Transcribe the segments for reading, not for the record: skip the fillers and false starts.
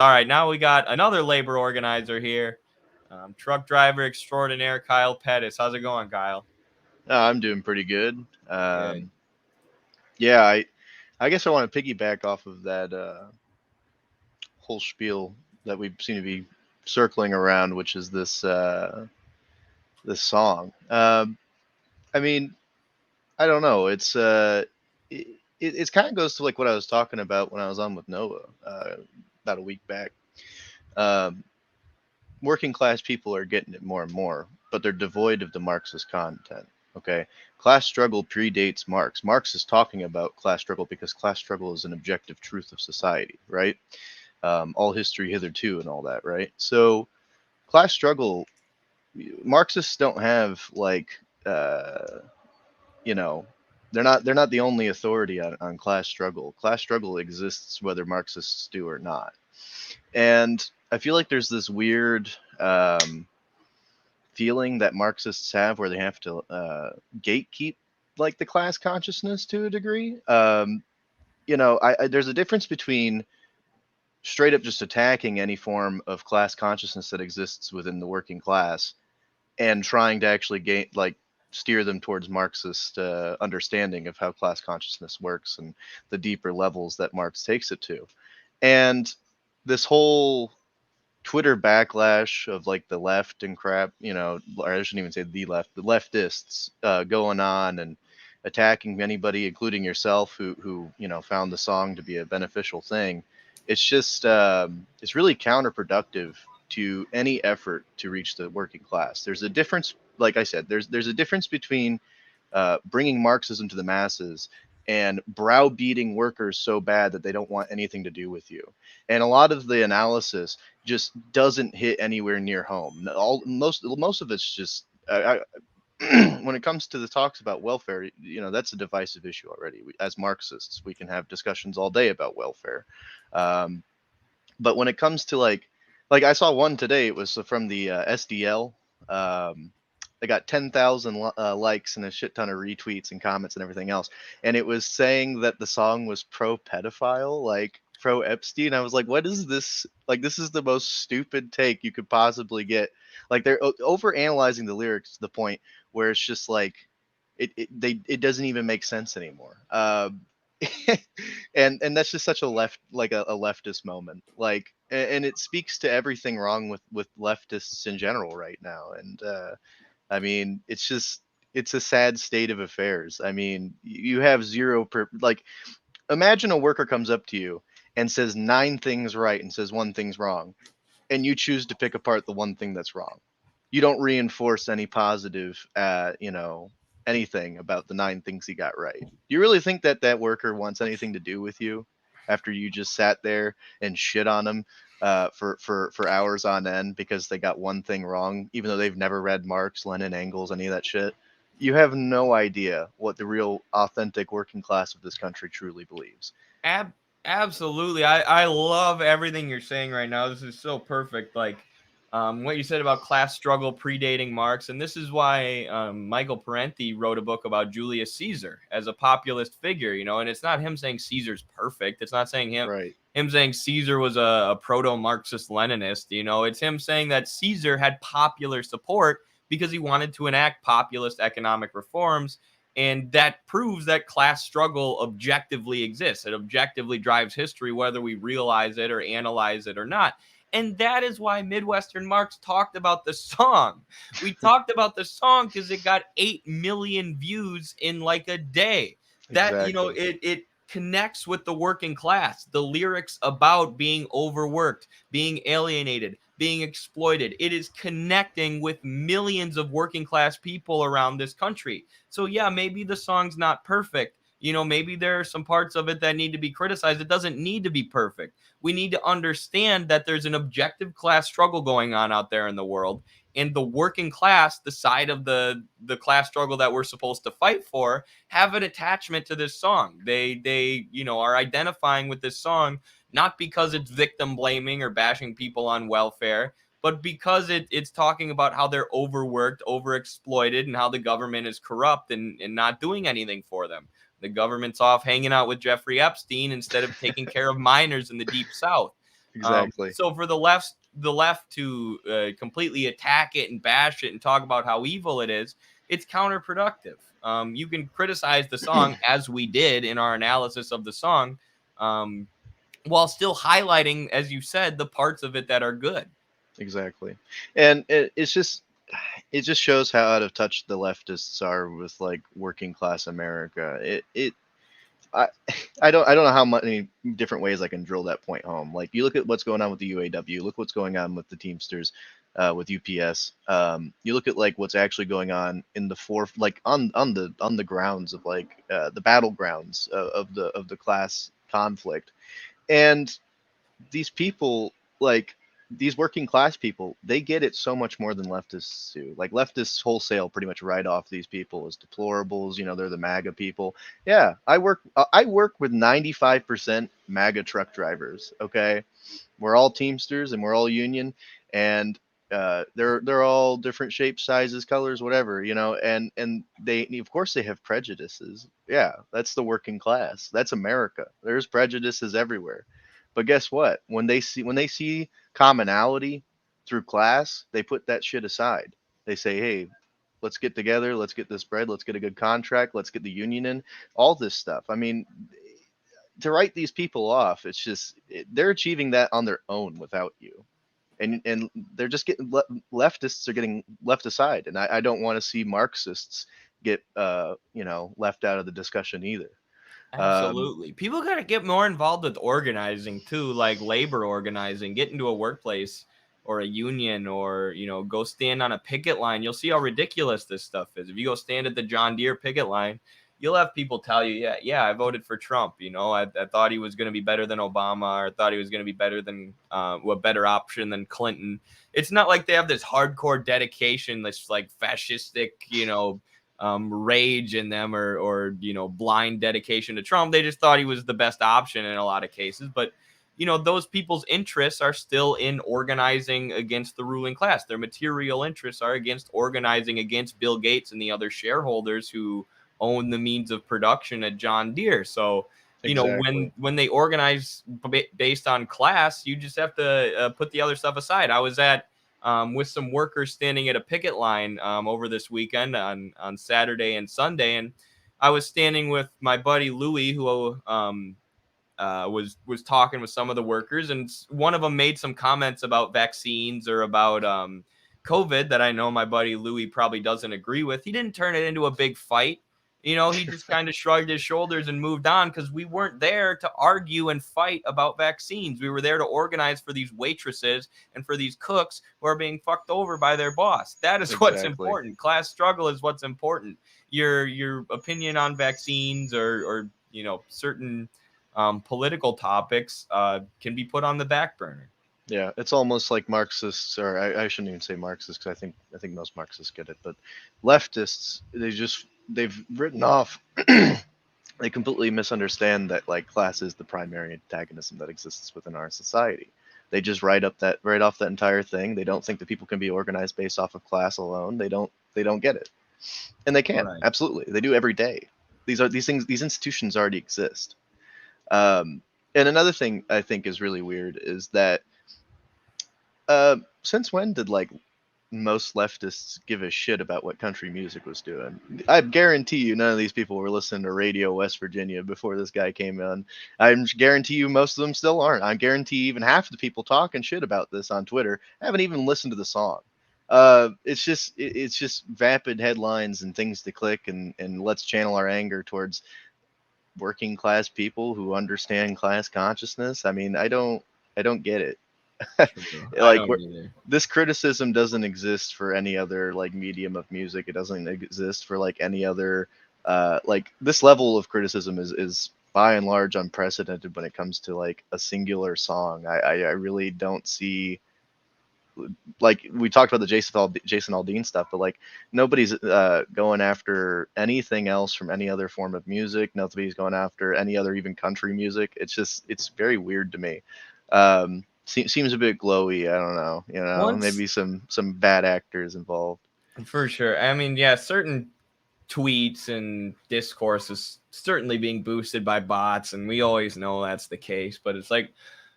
All right, now we got another labor organizer here. Truck driver extraordinaire Kyle Pettis. How's it going, Kyle? I'm doing pretty good. Good. Um, yeah, I guess I want to piggyback off of that whole spiel that we seem to be circling around, which is this song. I mean, I don't know. It's kind of goes to like what I was talking about when I was on with Noah about a week back. Um, Working class people are getting it more and more, but they're devoid of the Marxist content. Okay, class struggle predates Marx. Marx is talking about class struggle because class struggle is an objective truth of society, right? All history hitherto and all that, right? So class struggle, Marxists don't have like, uh, you know, they're not the only authority on class struggle. Class struggle exists whether Marxists do or not, and I feel like there's this weird um, feeling that Marxists have where they have to gatekeep like the class consciousness to a degree. There's a difference between straight up just attacking any form of class consciousness that exists within the working class and trying to actually gain like steer them towards Marxist understanding of how class consciousness works and the deeper levels that Marx takes it to. And this whole Twitter backlash of like the left and crap, or I shouldn't even say the left, the leftists going on and attacking anybody, including yourself, who found the song to be a beneficial thing. It's really counterproductive to any effort to reach the working class. There's a difference, like I said, there's a difference between bringing Marxism to the masses and browbeating workers so bad that they don't want anything to do with you. And a lot of the analysis just doesn't hit anywhere near home. Most of it's just when it comes to the talks about welfare, that's a divisive issue already. As Marxists, we can have discussions all day about welfare, um, but when it comes to like I saw one today, it was from the SDL. Um, they got 10,000 likes and a shit ton of retweets and comments and everything else, and it was saying that the song was pro pedophile, like pro Epstein. I was like, what is this? Like, this is the most stupid take you could possibly get. Like, they're over analyzing the lyrics to the point where it's just like it doesn't even make sense anymore. And that's just such a a leftist moment, and it speaks to everything wrong with leftists in general right now. And I mean, it's a sad state of affairs. I mean, you have zero like, imagine a worker comes up to you and says nine things right and says one thing's wrong, and you choose to pick apart the one thing that's wrong. You don't reinforce any positive, anything about the nine things he got right. Do you really think that that worker wants anything to do with you after you just sat there and shit on them for hours on end because they got one thing wrong, even though they've never read Marx, Lenin, Engels, any of that shit? You have no idea what the real authentic working class of this country truly believes. Ab- Absolutely. I love everything you're saying right now. This is so perfect. Like, what you said about class struggle predating Marx, and this is why Michael Parenti wrote a book about Julius Caesar as a populist figure. And it's not him saying Caesar's perfect. It's not saying Right. him saying Caesar was a proto-Marxist Leninist. It's him saying that Caesar had popular support because he wanted to enact populist economic reforms, and that proves that class struggle objectively exists. It objectively drives history, whether we realize it or analyze it or not. And that is why Midwestern Marx talked about the song. We talked about the song because it got 8 million views in like a day. That, Exactly. it connects with the working class. The lyrics about being overworked, being alienated, being exploited. It is connecting with millions of working class people around this country. So yeah, maybe the song's not perfect. Maybe there are some parts of it that need to be criticized. It doesn't need to be perfect. We need to understand that there's an objective class struggle going on out there in the world, and the working class, the side of the class struggle that we're supposed to fight for, have an attachment to this song. They are identifying with this song not because it's victim blaming or bashing people on welfare, but because it's talking about how they're overworked, overexploited, and how the government is corrupt and not doing anything for them. The government's off hanging out with Jeffrey Epstein instead of taking care of miners in the deep south. Exactly. So for the left to completely attack it and bash it and talk about how evil it is, it's counterproductive. You can criticize the song as we did in our analysis of the song, um, while still highlighting, as you said, the parts of it that are good. Exactly. And it just shows how out of touch the leftists are with like working class America. I I don't know how many different ways I can drill that point home. Like you look at what's going on with the UAW, look what's going on with the Teamsters, with UPS. You look at like what's actually going on in the like on the grounds of like the battlegrounds of the class conflict, and these people, like these working class people, they get it so much more than leftists do. Like leftists wholesale pretty much write off these people as deplorables. You know, they're the MAGA people. Yeah, I work with 95% MAGA truck drivers. Okay, we're all Teamsters and we're all union, and they're all different shapes, sizes, colors, whatever, you know, and they of course they have prejudices. Yeah, that's the working class. That's America. There's prejudices everywhere. But guess what? When they see commonality through class, they put that shit aside. They say, "Hey, let's get together, let's get this bread, let's get a good contract, let's get the union in, all this stuff." I mean, to write these people off, it's just they're achieving that on their own without you, and they're just getting leftists are getting left aside, and I don't want to see Marxists get you know, left out of the discussion either. Um, Absolutely. People got to get more involved with organizing too, like labor organizing, get into a workplace or a union, or, go stand on a picket line. You'll see how ridiculous this stuff is. If you go stand at the John Deere picket line, you'll have people tell you, yeah, I voted for Trump. I thought he was going to be better than Obama, or thought he was going to be better than a better option than Clinton. It's not like they have this hardcore dedication, this like fascistic, rage in them, or blind dedication to Trump. They just thought he was the best option in a lot of cases. But those people's interests are still in organizing against the ruling class. Their material interests are against organizing against Bill Gates and the other shareholders who own the means of production at John Deere. So exactly. when they organize based on class, you just have to put the other stuff aside. I was at with some workers standing at a picket line over this weekend on Saturday and Sunday, and I was standing with my buddy Louie, who was talking with some of the workers, and one of them made some comments about vaccines or about COVID that I know my buddy Louie probably doesn't agree with. He didn't turn it into a big fight. He just kind of shrugged his shoulders and moved on, because we weren't there to argue and fight about vaccines. We were there to organize for these waitresses and for these cooks who are being fucked over by their boss. That is what's Exactly. important. Class struggle is what's important. Your opinion on vaccines or certain political topics can be put on the back burner. Yeah, it's almost like Marxists, or I shouldn't even say Marxists, because I think most Marxists get it, but leftists, they've written off. They completely misunderstand that like class is the primary antagonism that exists within our society. They just write off that entire thing. They don't think that people can be organized based off of class alone. They don't get it, and they can Right. absolutely. They do every day. These things, these institutions already exist. Um, and another thing I think is really weird is that since when did like most leftists give a shit about what country music was doing? I guarantee you none of these people were listening to Radio West Virginia before this guy came on. I guarantee you most of them still aren't. I guarantee even half the people talking shit about this on Twitter haven't even listened to the song. It's just vapid headlines and things to click, and let's channel our anger towards working class people who understand class consciousness. I mean, I don't get it. True. I Like don't either. this criticism doesn't exist for any other like medium of music. It doesn't exist for like any other like this level of criticism is by and large unprecedented when it comes to like a singular song. I really don't see, like we talked about the Jason Aldean stuff, but like nobody's going after anything else from any other form of music. Nobody's going after any other even country music. It's very weird to me. Seems a bit glowy. I don't know. You know, Once, maybe some bad actors involved. for sure. I mean, yeah, certain tweets and discourse is certainly being boosted by bots, and we always know that's the case. But it's like,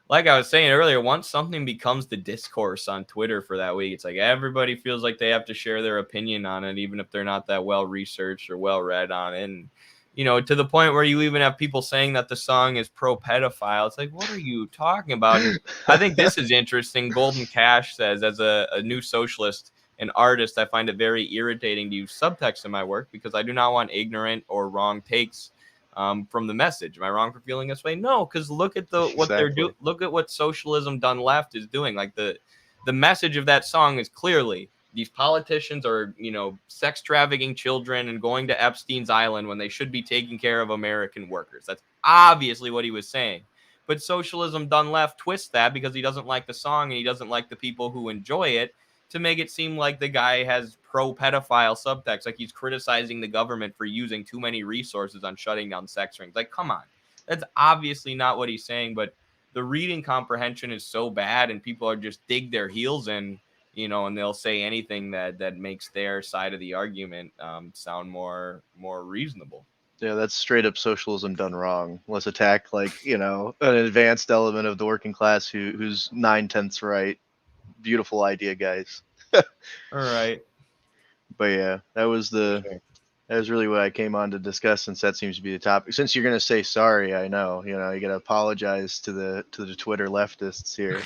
like I was saying earlier, once something becomes the discourse on Twitter for that week, it's like everybody feels like they have to share their opinion on it, even if they're not that well researched or well read on it. And, you know, to the point where you even have people saying that the song is pro pedophile. It's like, what are you talking about? And I think this is interesting. Golden Cash says, as a new socialist, an artist, I find it very irritating to use subtext in my work because I do not want ignorant or wrong takes from the message. Am I wrong for feeling this way? No, because look at what they're doing. Look at what Socialism Done Left is doing. Like the message of that song is clearly these politicians are, you know, sex trafficking children and going to Epstein's Island when they should be taking care of American workers. That's obviously what he was saying. But Socialism Done Left twists that because he doesn't like the song and he doesn't like the people who enjoy it, to make it seem like the guy has pro-pedophile subtext, like he's criticizing the government for using too many resources on shutting down sex rings. Like, come on. That's obviously not what he's saying, but the reading comprehension is so bad and people are just dig their heels in, you know, and they'll say anything that makes their side of the argument sound more reasonable. Yeah, that's straight up socialism done wrong. Let's attack, like, you know, an advanced element of the working class who's 9/10 right. Beautiful idea, guys. All right. But yeah, that was really what I came on to discuss, since that seems to be the topic. Since you're gonna say sorry, I know, you know, you gotta apologize to the Twitter leftists here.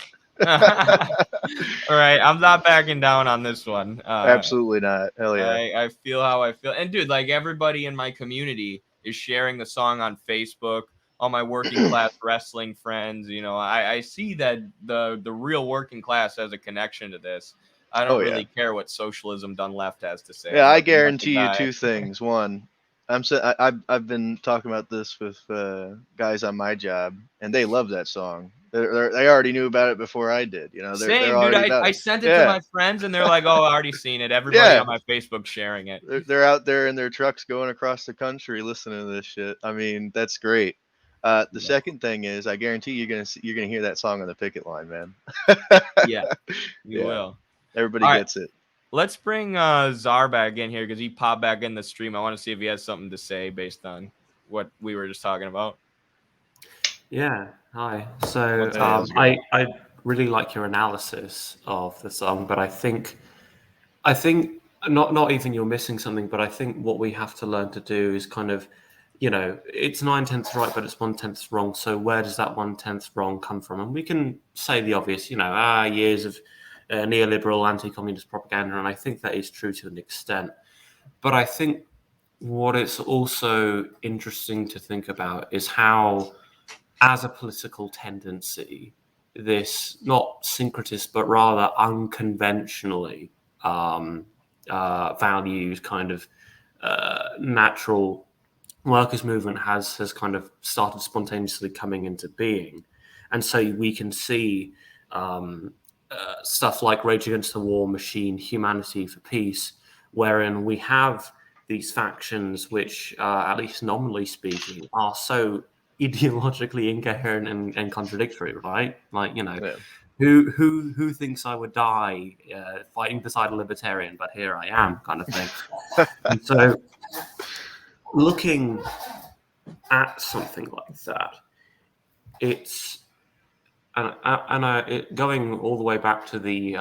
All right, I'm not backing down on this one. Absolutely not. Hell yeah. I feel how I feel. And dude, like everybody in my community is sharing the song on Facebook. All my working class wrestling friends, you know, I see that the real working class has a connection to this. I don't really care what Socialism Done Left has to say. Yeah, I guarantee you two things. One, I've been talking about this with guys on my job, and they love that song. They already knew about it before I did. You know, they're dude. already I sent it to my friends, and they're like, "Oh, I already seen it." Everybody on my Facebook sharing it. They're out there in their trucks going across the country listening to this shit. I mean, that's great. The second thing is, I guarantee you're gonna hear that song on the picket line, man. Yeah, you will. Everybody gets it. Let's bring Czar back in here because he popped back in the stream. I want to see if he has something to say based on what we were just talking about. Yeah, hi. So I really like your analysis of the song, but I think not even you're missing something, but I think what we have to learn to do is kind of, you know, it's 9/10 right, but it's 1/10 wrong. So where does that 1/10 wrong come from? And we can say the obvious, you know, years of neoliberal anti-communist propaganda, and I think that is true to an extent. But I think what it's also interesting to think about is how, as a political tendency, this not syncretist but rather unconventionally valued kind of natural workers' movement has kind of started spontaneously coming into being. And so we can see stuff like Rage Against the War Machine, Humanity for Peace, wherein we have these factions which, at least nominally speaking, are so ideologically incoherent and contradictory, right? Like, you know, who thinks I would die fighting beside a libertarian, but here I am, kind of thing. And so looking at something like that, it's going all the way back to the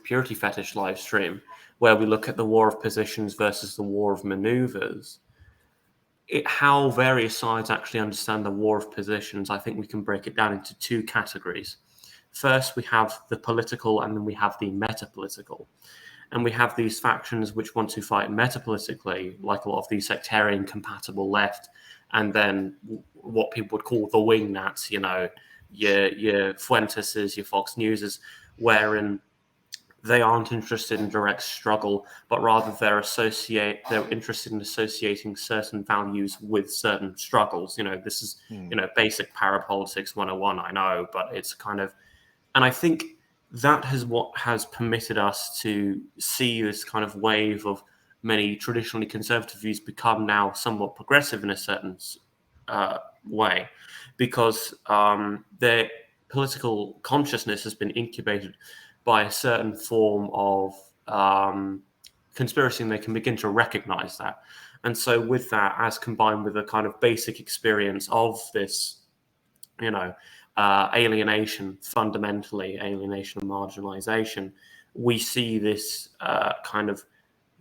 Purity Fetish live stream, where we look at the war of positions versus the war of maneuvers. How various sides actually understand the war of positions, I think we can break it down into two categories. First, we have the political, and then we have the metapolitical. And we have these factions which want to fight metapolitically, like a lot of the sectarian compatible left, and then what people would call the wing Nats, you know, your Fuenteses, your Fox Newses, wherein they aren't interested in direct struggle, but rather they're interested in associating certain values with certain struggles. You know, this is, you know, basic parapolitics 101, I know, but it's kind of, and I think that what has permitted us to see this kind of wave of many traditionally conservative views become now somewhat progressive in a certain way, because their political consciousness has been incubated by a certain form of conspiracy, and they can begin to recognize that. And so with that, as combined with a kind of basic experience of this alienation, fundamentally alienation and marginalization, we see this kind of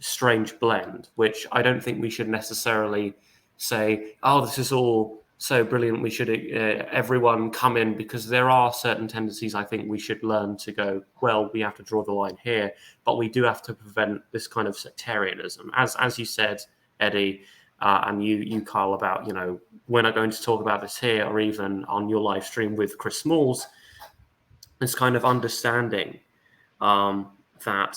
strange blend, which I don't think we should necessarily say, oh, this is all so brilliant, we should everyone come in, because there are certain tendencies I think we should learn to go, well, we have to draw the line here, but we do have to prevent this kind of sectarianism. As you said, Eddie, and you, Carl, about, we're not going to talk about this here or even on your live stream with Chris Smalls, this kind of understanding that,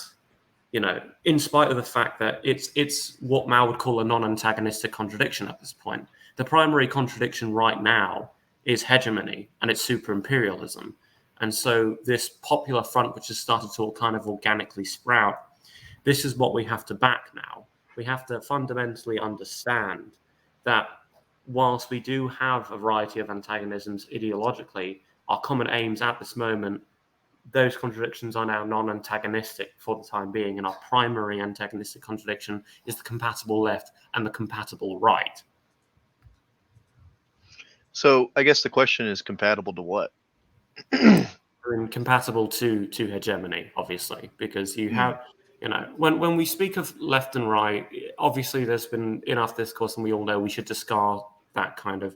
in spite of the fact that it's what Mao would call a non-antagonistic contradiction at this point. The primary contradiction right now is hegemony and it's super-imperialism. And so this popular front, which has started to kind of organically sprout, this is what we have to back now. We have to fundamentally understand that whilst we do have a variety of antagonisms ideologically, our common aims at this moment, those contradictions are now non-antagonistic for the time being, and our primary antagonistic contradiction is the compatible left and the compatible right. So I guess the question is, compatible to what? And compatible to hegemony, obviously, because you have, when we speak of left and right, obviously there's been enough discourse, and we all know we should discard that kind of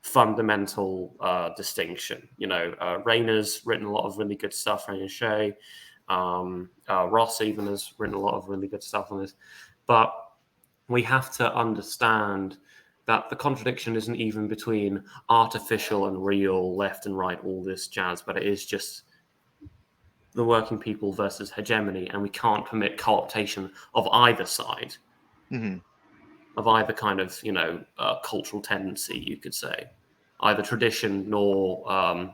fundamental distinction. Rayner's written a lot of really good stuff, Rainer Shea, Ross even has written a lot of really good stuff on this, but we have to understand that the contradiction isn't even between artificial and real, left and right, all this jazz, but it is just the working people versus hegemony, and we can't permit co-optation of either side, of either kind of, cultural tendency, you could say, either tradition nor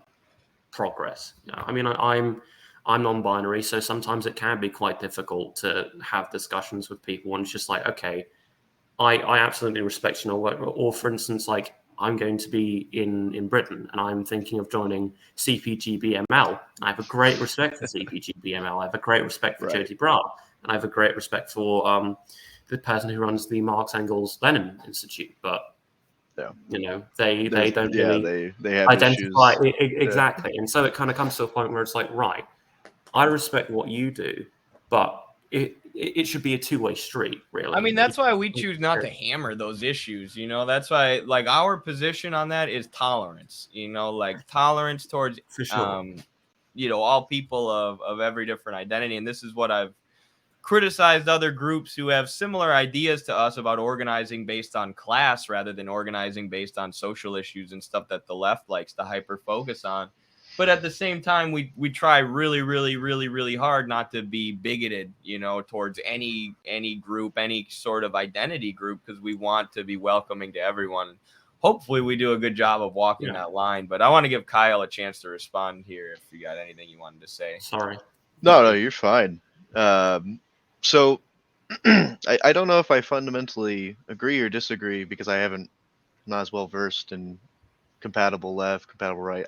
progress. I'm non-binary, so sometimes it can be quite difficult to have discussions with people, and it's just like, okay, I absolutely respect your work. Or for instance, like, I'm going to be in Britain and I'm thinking of joining CPG-BML. I have a great respect for CPG-BML. I have a great respect for Jyoti Brar, and I have a great respect for the person who runs the Marx Engels Lenin Institute. But they don't really they have identify issues. Exactly. And so it kind of comes to a point where it's like, right, I respect what you do, but it should be a two-way street, really. I mean, that's why we choose not to hammer those issues. That's why, like, our position on that is tolerance. Like tolerance towards, For sure. all people of every different identity. And this is what I've criticized other groups who have similar ideas to us about organizing based on class rather than organizing based on social issues and stuff that the left likes to hyper focus on. But at the same time, we try really, really, really, really hard not to be bigoted, towards any group, any sort of identity group, because we want to be welcoming to everyone. Hopefully we do a good job of walking that line. But I want to give Kyle a chance to respond here if you got anything you wanted to say. Sorry. No, you're fine. So I don't know if I fundamentally agree or disagree, because I'm not as well versed in compatible left, compatible right.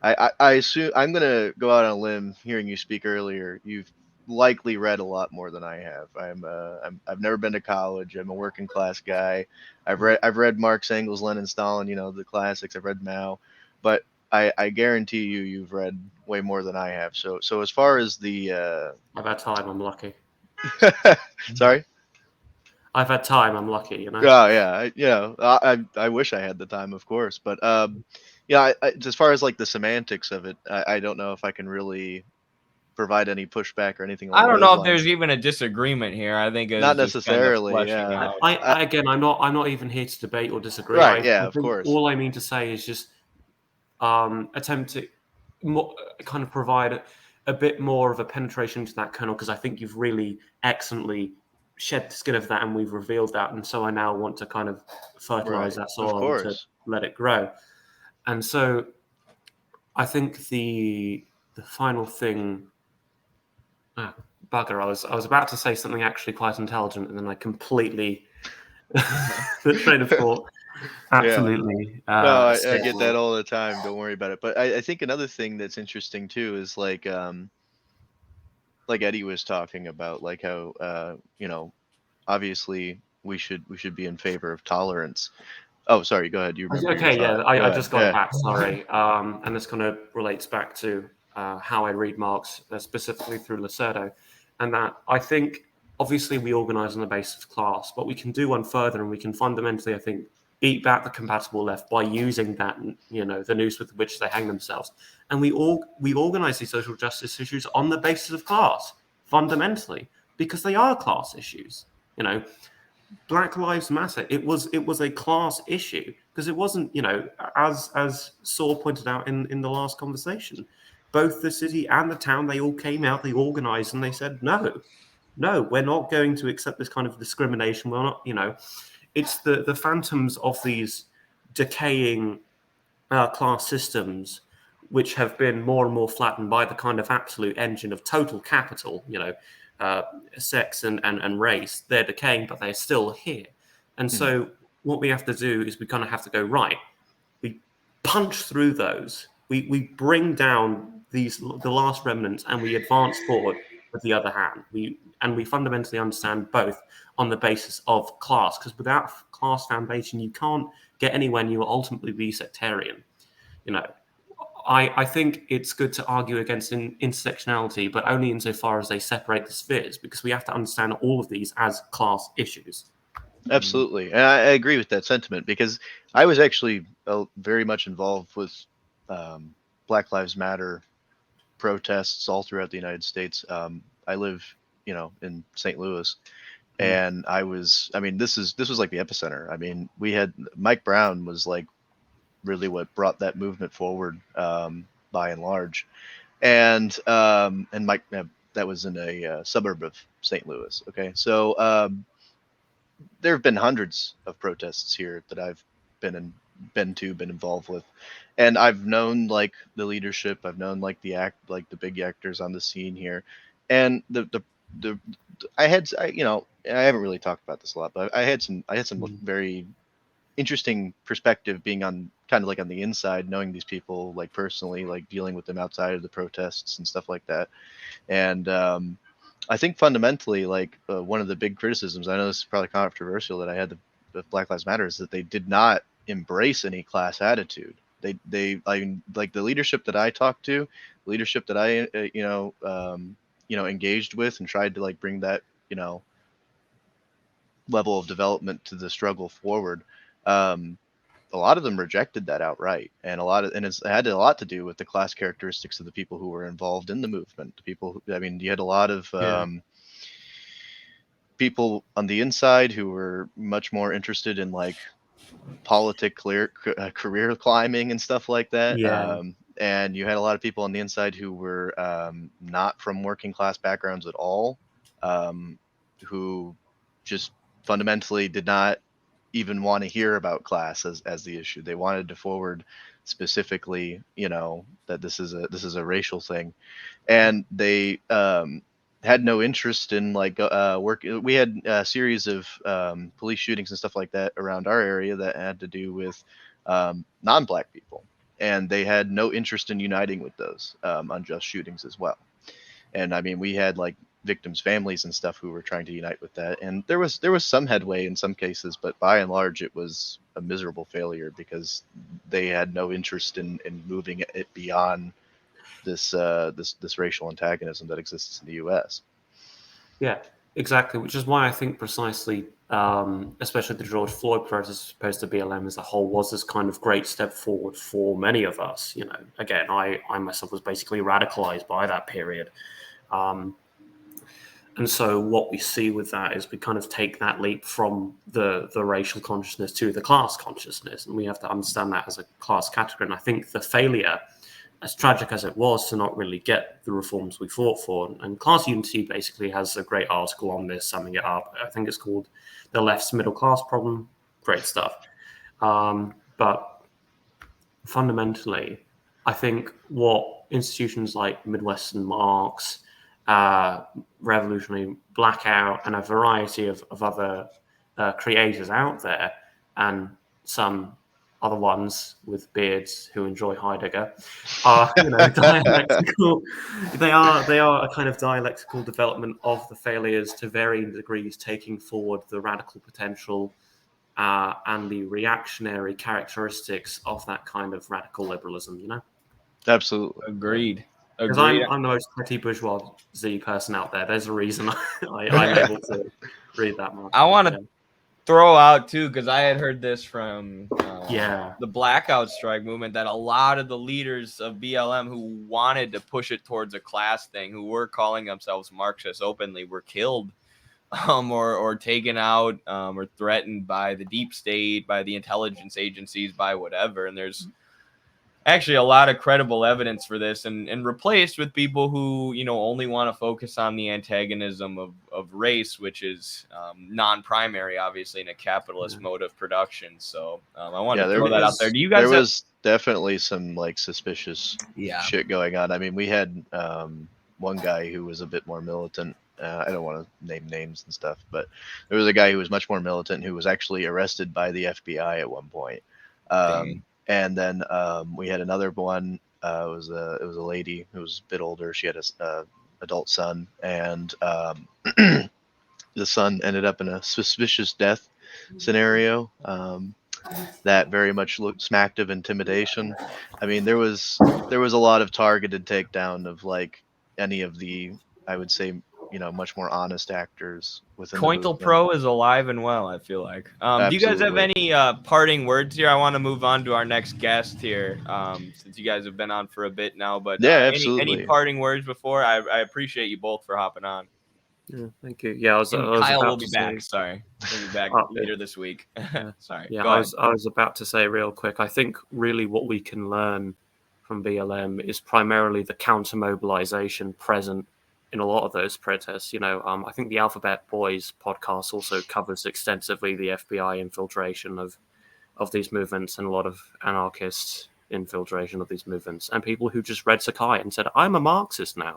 I assume I'm gonna go out on a limb. Hearing you speak earlier, you've likely read a lot more than I have. I've never been to college. I'm a working class guy. I've read Marx, Engels, Lenin, Stalin. The classics. I've read Mao, but I guarantee you've read way more than I have. So as far as the I've had time. I'm lucky. Sorry. I've had time. I'm lucky. Oh yeah. I wish I had the time, of course, but as far as like the semantics of it, I don't know if I can really provide any pushback or anything. I don't know if there's even a disagreement here. I think it's not just necessarily. Kind of out. Again, I'm not even here to debate or disagree. Right? I of course. All I mean to say is just attempt to kind of provide a bit more of a penetration into that kernel, because I think you've really excellently shed the skin of that, and we've revealed that, and so I now want to kind of fertilize that soil to let it grow. And so I think the final thing, bugger, I was about to say something actually quite intelligent, and then I completely the train of thought absolutely no, I get that all the time, don't worry about it. But I think another thing that's interesting too is like Eddie was talking about, like how obviously we should be in favor of tolerance. Oh, sorry. Go ahead. You remember? Okay, yeah, Go I ahead. just got Yeah. it back. Sorry, and this kind of relates back to how I read Marx, specifically through Lacerdo, and that I think obviously we organise on the basis of class, but we can do one further, and we can fundamentally, I think, beat back the compatible left by using that, the noose with which they hang themselves, and we organise these social justice issues on the basis of class fundamentally because they are class issues. Black Lives Matter. It was a class issue because it wasn't, as Saul pointed out in the last conversation, both the city and the town, they all came out, they organized, and they said, no, we're not going to accept this kind of discrimination. We're not, it's the phantoms of these decaying class systems which have been more and more flattened by the kind of absolute engine of total capital, sex and race. They're decaying, but they're still here. And so what we have to do is we kind of have to go, right, we punch through those, we bring down the last remnants, and we advance forward with the other hand. We fundamentally understand both on the basis of class, because without class foundation, you can't get anywhere, and you will ultimately be sectarian. I think it's good to argue against intersectionality, but only insofar as they separate the spheres, because we have to understand all of these as class issues. Absolutely. And I agree with that sentiment, because I was actually very much involved with Black Lives Matter protests all throughout the United States. I live, in St. Louis, and this was like the epicenter. I mean, we had Mike Brown was like really what brought that movement forward, by and large. And Mike, that was in a suburb of St. Louis. Okay. So there have been hundreds of protests here that I've been involved with, and I've known like the leadership. I've known like the big actors on the scene here, and I haven't really talked about this a lot, but I had some very interesting perspective being on kind of like on the inside, knowing these people like personally, like dealing with them outside of the protests and stuff like that. And I think fundamentally, like one of the big criticisms, I know this is probably controversial, that I had with Black Lives Matter, is that they did not embrace any class attitude. Like the leadership that I talked to, leadership that I engaged with and tried to like bring that level of development to the struggle forward. A lot of them rejected that outright, and it had a lot to do with the class characteristics of the people who were involved in the movement. You had a lot of people on the inside who were much more interested in like career climbing and stuff like that. Yeah. And you had a lot of people on the inside who were not from working class backgrounds at all, who just fundamentally did not even want to hear about class as the issue. They wanted to forward specifically, that this is a racial thing, and they had no interest in like work. We had a series of police shootings and stuff like that around our area that had to do with non-black people, and they had no interest in uniting with those unjust shootings as well. And I mean, we had like victims' families and stuff who were trying to unite with that, and there was some headway in some cases, but by and large, it was a miserable failure because they had no interest in moving it beyond this racial antagonism that exists in the U.S. Yeah, exactly. Which is why I think precisely, especially the George Floyd protest, opposed to BLM as a whole, was this kind of great step forward for many of us. Again, I myself was basically radicalized by that period. And so what we see with that is we kind of take that leap from the racial consciousness to the class consciousness, and we have to understand that as a class category. And I think the failure, as tragic as it was to not really get the reforms we fought for, and Class Unity basically has a great article on this, summing it up. I think it's called The Left's Middle Class Problem. Great stuff. But fundamentally, I think what institutions like Midwestern Marx, Revolutionary Blackout, and a variety of other creators out there, and some other ones with beards who enjoy Heidegger, are dialectical. They are a kind of dialectical development of the failures to varying degrees, taking forward the radical potential and the reactionary characteristics of that kind of radical liberalism, you know? Absolutely. Agreed. Because Agreed. I'm the most petty bourgeoisie person out there. There's a reason I'm able to read that much. I want to throw out too, because I had heard this from the blackout strike movement, that a lot of the leaders of BLM who wanted to push it towards a class thing, who were calling themselves Marxists openly, were killed or taken out or threatened by the deep state, by the intelligence agencies, by whatever. And there's actually a lot of credible evidence for this, and replaced with people who, you know, only want to focus on the antagonism of race, which is non-primary, obviously, in a capitalist mode of production. So I want to throw that out there. Do you guys? There was definitely some like suspicious shit going on. I mean, we had one guy who was a bit more militant. I don't want to name names and stuff, but there was a guy who was much more militant who was actually arrested by the FBI at one point. And then we had another one. It was a lady who was a bit older. She had a adult son, and the son ended up in a suspicious death scenario that very much smacked of intimidation. I mean, there was a lot of targeted takedown of like any of the, I would say, you know, much more honest actors within Cointel Pro is alive and well, I feel like. Do you guys have any parting words here? I want to move on to our next guest here, since you guys have been on for a bit now. But any parting words before? I appreciate you both for hopping on. Yeah, thank you. Yeah, Kyle will be back. Sorry, he'll be back later this week. Sorry. Yeah, I was about to say real quick. I think really what we can learn from BLM is primarily the counter mobilization present in a lot of those protests. You know, I think the Alphabet Boys podcast also covers extensively the FBI infiltration of these movements, and a lot of anarchist infiltration of these movements, and people who just read Sakai and said, "I'm a Marxist now."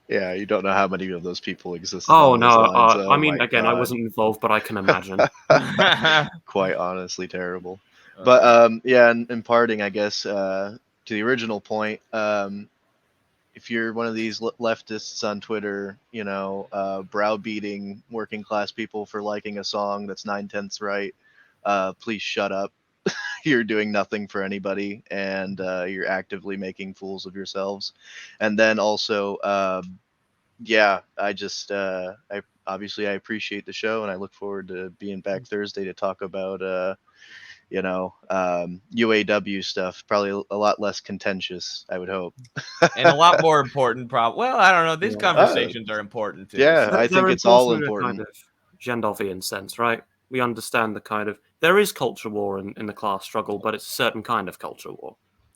Yeah, you don't know how many of those people exist. Oh no! I mean, again, I wasn't involved, but I can imagine. Quite honestly, terrible. But yeah, in parting, I guess to the original point, if you're one of these leftists on Twitter, you know, browbeating working class people for liking a song that's 9/10 right, please shut up. You're doing nothing for anybody, and you're actively making fools of yourselves. And then also, yeah, I just I appreciate the show, and I look forward to being back Thursday to talk about you know, UAW stuff. Probably a lot less contentious, I would hope, and a lot more important. Well, I don't know. These conversations are important too. Yeah, I think it's all important. In a kind of Gendovian sense, right? We understand the kind of, there is culture war in the class struggle, but it's a certain kind of culture war.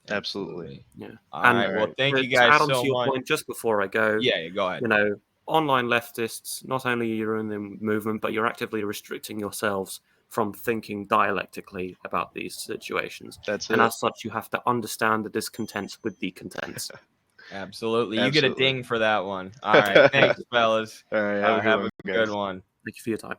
Absolutely. Yeah. All right. Well, thank you guys add on so to your much. point, just before I go. Yeah, go ahead. You know, online leftists, not only you're in the movement, but you're actively restricting yourselves from thinking dialectically about these situations. And as such, you have to understand the discontents with the contents. Absolutely. You get a ding for that one. All right. Thanks, fellas. All right. Have a good one. Thank you for your time.